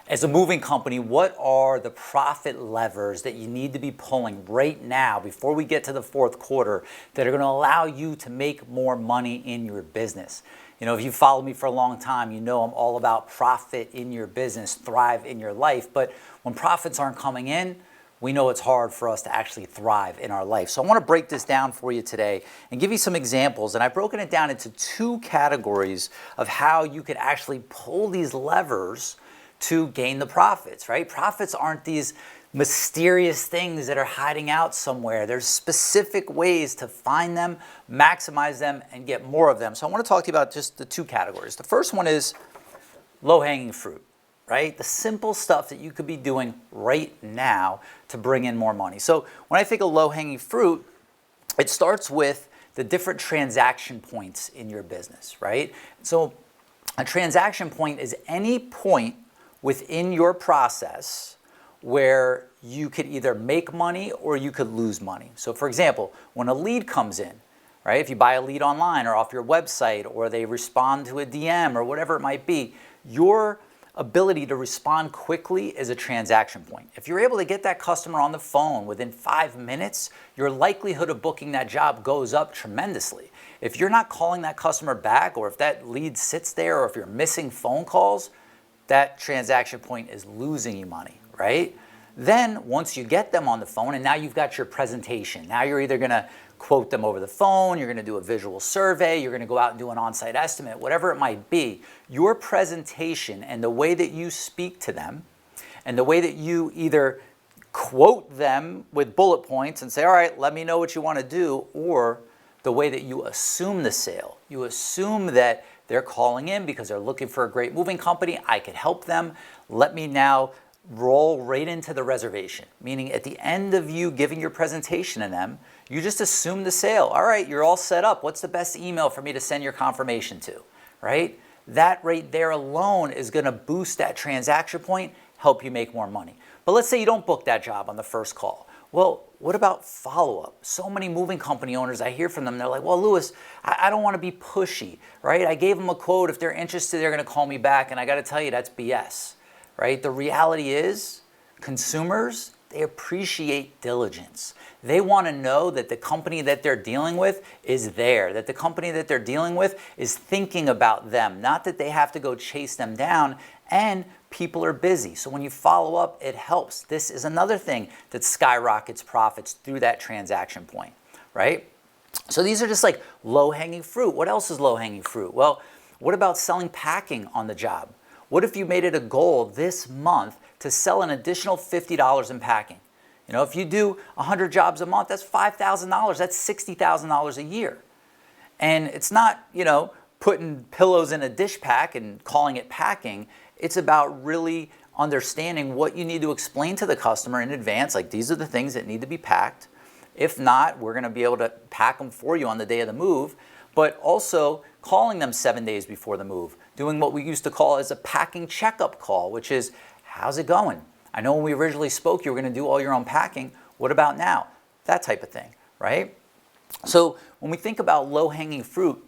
As a moving company, what are the profit levers that you need to be pulling right now before we get to the fourth quarter that are going to allow you to make more money in your business? You know, if you followed me for a long time, you know I'm all about profit in your business, thrive in your life. But when profits aren't coming in, we know it's hard for us to actually thrive in our life. So I want to break this down for you today and give you some examples. And I've broken it down into two categories of how you could actually pull these levers to gain the profits, right? Profits aren't these mysterious things that are hiding out somewhere. There's specific ways to find them, maximize them, and get more of them. So I want to talk to you about just the two categories. The first one is low-hanging fruit, right? The simple stuff that you could be doing right now to bring in more money. So when I think of low-hanging fruit, it starts with the different transaction points in your business, right? So a transaction point is any point within your process where you could either make money or you could lose money. So for example, when a lead comes in, right? If you buy a lead online or off your website, or they respond to a DM or whatever it might be, your ability to respond quickly is a transaction point. If you're able to get that customer on the phone within 5 minutes, your likelihood of booking that job goes up tremendously. If you're not calling that customer back, or if that lead sits there, or if you're missing phone calls, that transaction point is losing you money, right? Then once you get them on the phone and now you've got your presentation, now you're either gonna quote them over the phone, you're gonna do a visual survey, you're gonna go out and do an on-site estimate, whatever it might be, your presentation and the way that you speak to them and the way that you either quote them with bullet points and say, all right, let me know what you wanna do, or the way that you assume the sale. You assume that they're calling in because they're looking for a great moving company. I could help them. Let me now roll right into the reservation. Meaning at the end of you giving your presentation to them, you just assume the sale. All right, you're all set up. What's the best email for me to send your confirmation to, right? That right there alone is gonna boost that transaction point, help you make more money. But let's say you don't book that job on the first call. Well, what about follow-up? So many moving company owners, I hear from them, they're like, well, Louis, I don't want to be pushy, right? I gave them a quote. If they're interested, they're going to call me back. And I got to tell you, that's BS, right? The reality is consumers, they appreciate diligence. They want to know that the company that they're dealing with is there, that the company that they're dealing with is thinking about them, not that they have to go chase them down. And people are busy. So when you follow up, it helps. This is another thing that skyrockets profits through that transaction point, right? So these are just like low-hanging fruit. What else is low-hanging fruit? Well, what about selling packing on the job? What if you made it a goal this month to sell an additional $50 in packing? You know, if you do 100 jobs a month, that's $5,000. That's $60,000 a year. And it's not, you know, putting pillows in a dish pack and calling it packing. It's about really understanding what you need to explain to the customer in advance, like these are the things that need to be packed. If not, we're gonna be able to pack them for you on the day of the move, but also calling them 7 days before the move, doing what we used to call as a packing checkup call, which is, how's it going? I know when we originally spoke, you were gonna do all your own packing. What about now? That type of thing, right? So when we think about low-hanging fruit,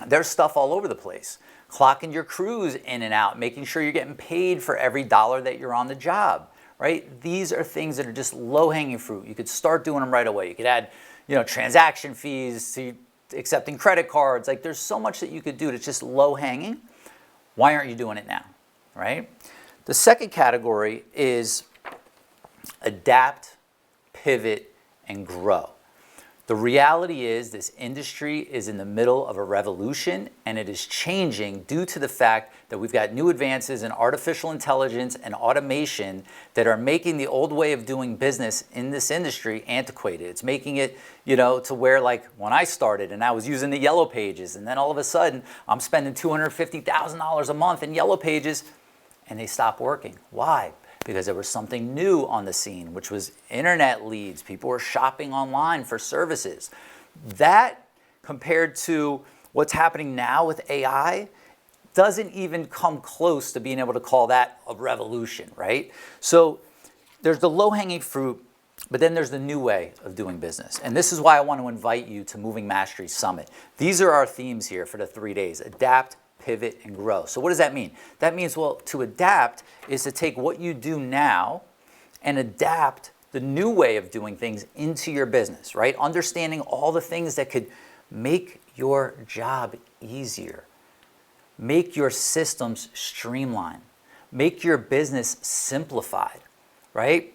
there's stuff all over the place. Clocking your crews in and out, making sure you're getting paid for every dollar that you're on the job, right? These are things that are just low-hanging fruit. You could start doing them right away. You could add, you know, transaction fees to accepting credit cards. Like there's so much that you could do that's just low-hanging. Why aren't you doing it now, right? The second category is adapt, pivot, and grow. The reality is this industry is in the middle of a revolution, and it is changing due to the fact that we've got new advances in artificial intelligence and automation that are making the old way of doing business in this industry antiquated. It's making it, you know, to where like when I started and I was using the yellow pages, and then all of a sudden I'm spending $250,000 a month in yellow pages and they stop working. Why? Because there was something new on the scene, which was internet leads. People were shopping online for services. That, compared to what's happening now with AI, doesn't even come close to being able to call that a revolution, right? So there's the low-hanging fruit, but then there's the new way of doing business. And this is why I want to invite you to Moving Mastery Summit. These are our themes here for the 3 days: adapt, pivot, and grow. So what does that mean? That means, well, to adapt is to take what you do now and adapt the new way of doing things into your business, right? Understanding all the things that could make your job easier, make your systems streamlined, make your business simplified, right?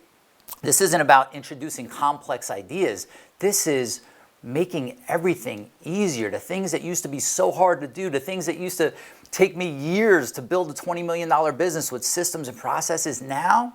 This isn't about introducing complex ideas. This is making everything easier. The things that used to be so hard to do, the things that used to take me years to build a $20 million business with systems and processes, now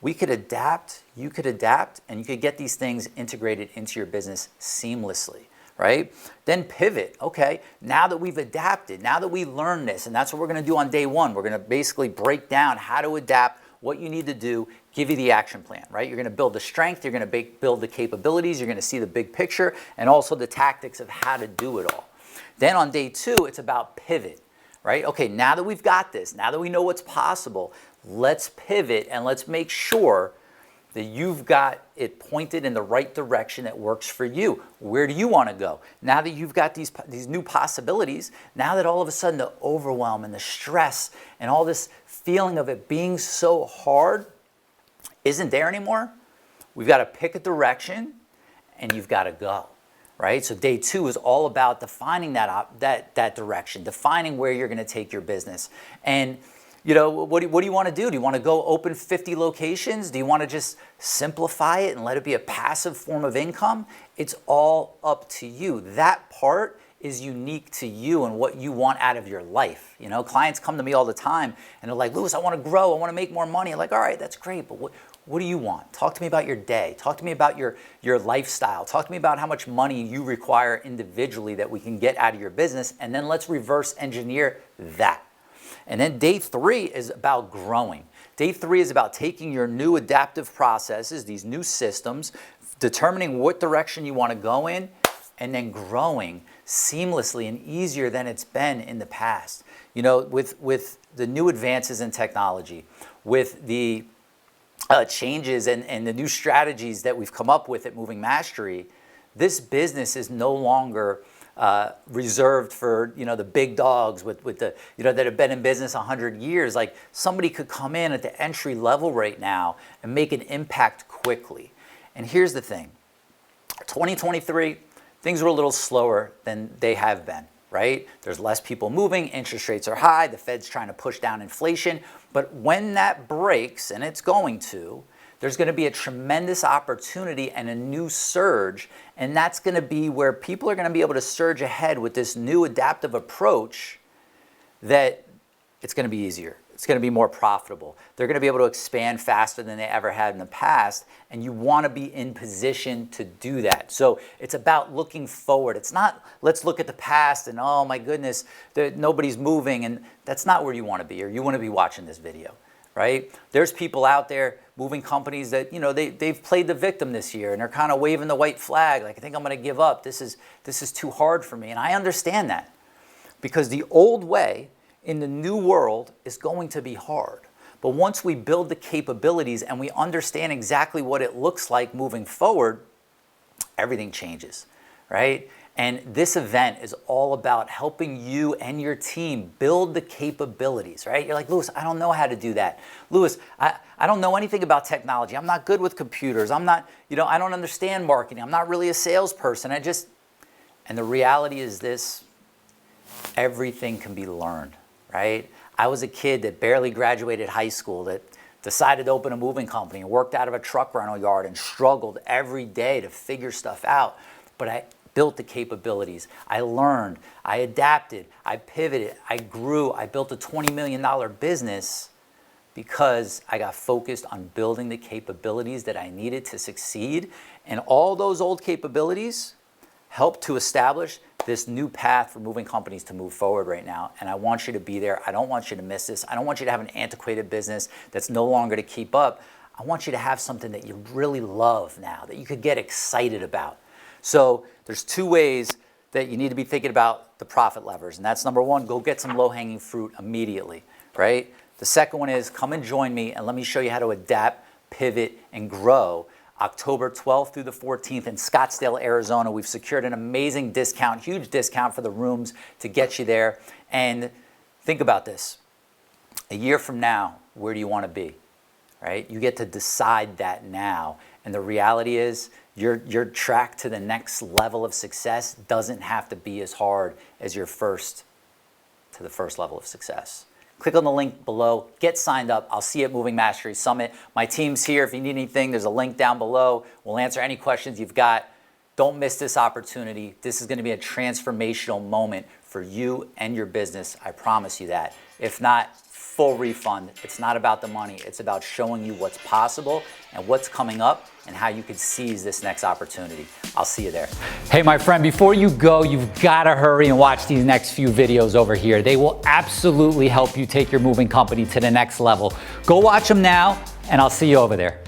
we could adapt, you could adapt, and you could get these things integrated into your business seamlessly, right? Then pivot. Okay, now that we've adapted, now that we learned this, and that's what we're going to do on day one. We're going to basically break down how to adapt, what you need to do, give you the action plan, right? You're going to build the strength, you're going to build the capabilities, you're going to see the big picture, and also the tactics of how to do it all. Then on day two, it's about pivot, right? Okay, now that we've got this, now that we know what's possible, let's pivot and let's make sure that you've got it pointed in the right direction that works for you. Where do you want to go? Now that you've got these new possibilities, now that all of a sudden the overwhelm and the stress and all this feeling of it being so hard isn't there anymore, we've got to pick a direction and you've got to go, right? So day two is all about defining that direction, defining where you're going to take your business. And you know, what do you want to do? Do you want to go open 50 locations? Do you want to just simplify it and let it be a passive form of income? It's all up to you. That part is unique to you and what you want out of your life. You know, clients come to me all the time and they're like, Louis, I want to grow. I want to make more money. I'm like, all right, that's great. But what do you want? Talk to me about your day. Talk to me about your lifestyle. Talk to me about how much money you require individually that we can get out of your business. And then let's reverse engineer that. And then day three is about growing. Day three is about taking your new adaptive processes, these new systems, determining what direction you want to go in, and then growing seamlessly and easier than it's been in the past. You know, with the new advances in technology, with the changes and the new strategies that we've come up with at Moving Mastery, this business is no longer reserved for, you know, the big dogs with the, you know, that have been in business 100 years. Like, somebody could come in at the entry level right now and make an impact quickly. And here's the thing, 2023, things were a little slower than they have been, right? There's less people moving, interest rates are high, the Fed's trying to push down inflation. But when that breaks, and it's going to, there's going to be a tremendous opportunity and a new surge, and that's going to be where people are going to be able to surge ahead with this new adaptive approach that it's going to be easier. It's going to be more profitable. They're going to be able to expand faster than they ever had in the past, and you want to be in position to do that. So it's about looking forward. It's not, let's look at the past and, oh my goodness, nobody's moving, and that's not where you want to be, or you want to be watching this video, right? There's people out there moving companies that, you know, they've played the victim this year and they're kind of waving the white flag, like, I think I'm going to give up. This is too hard for me. And I understand that, because the old way in the new world is going to be hard. But once we build the capabilities and we understand exactly what it looks like moving forward, everything changes, right? And this event is all about helping you and your team build the capabilities, right? You're like, Louis, I don't know how to do that. Louis, I don't know anything about technology. I'm not good with computers. I'm not, you know, I don't understand marketing. I'm not really a salesperson. And the reality is this, everything can be learned, right? I was a kid that barely graduated high school, that decided to open a moving company and worked out of a truck rental yard and struggled every day to figure stuff out. But I built the capabilities. I learned, I adapted, I pivoted, I grew, I built a $20 million business because I got focused on building the capabilities that I needed to succeed. And all those old capabilities helped to establish this new path for moving companies to move forward right now. And I want you to be there. I don't want you to miss this. I don't want you to have an antiquated business that's no longer to keep up. I want you to have something that you really love now, that you could get excited about. So there's two ways that you need to be thinking about the profit levers. And that's number one, go get some low-hanging fruit immediately, right? The second one is come and join me and let me show you how to adapt, pivot, and grow. October 12th through the 14th in Scottsdale, Arizona. We've secured an amazing discount, huge discount for the rooms to get you there. And think about this. A year from now, where do you want to be? Right? You get to decide that now. And the reality is your track to the next level of success doesn't have to be as hard as your first to the first level of success. Click on the link below, get signed up. I'll see you at Moving Mastery Summit. My team's here. If you need anything, there's a link down below. We'll answer any questions you've got. Don't miss this opportunity. This is going to be a transformational moment for you and your business. I promise you that. If not, full refund. It's not about the money. It's about showing you what's possible and what's coming up and how you could seize this next opportunity. I'll see you there. Hey, my friend, before you go, you've got to hurry and watch these next few videos over here. They will absolutely help you take your moving company to the next level. Go watch them now, and I'll see you over there.